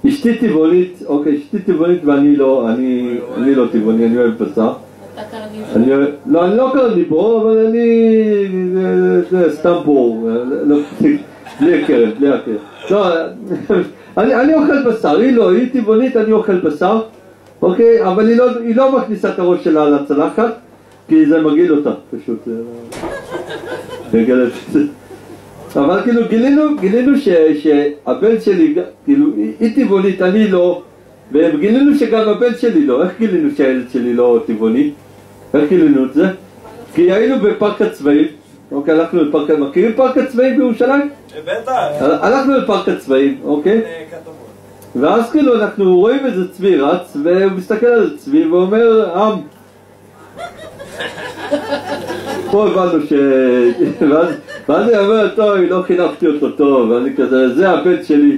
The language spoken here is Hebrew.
אשתי טבעונית, אוקיי, אשתי טבעונית ואני לא, אני לא טבעוני, אני אוהב בשר. לא, אני לא קרניבור, אבל זה סתם בור, בלי הכרת, בלי הכרת. לא, אני אוכל בשר, היא לא, היא טבעונית, אני אוכל בשר, אוקיי, אבל היא לא מכניסה את הראש שלה לצלחת, כי זה מגעיל אותה, פשוט. אבל כאילו גילינו שהבן שלי, כאילו, היא טבעונית, אני לא, וגילינו שגם הבן שלי לא. איך גילינו שהילד שלי לא טבעוני? איך גילינו את זה? כי היינו בפארק הצבאים, אוקיי, הלכנו לפארק, מכירים פארק הצבאים בירושלים? בטח. הלכנו לפארק הצבאים, אוקיי? ואז כאילו אנחנו רואים איזה צבי רץ, והוא מסתכל על צבי ואומר, פה הבנו ואז אני אומר, טוב, לא חינכתי אותו טוב, ואני כזה, זה הבן שלי.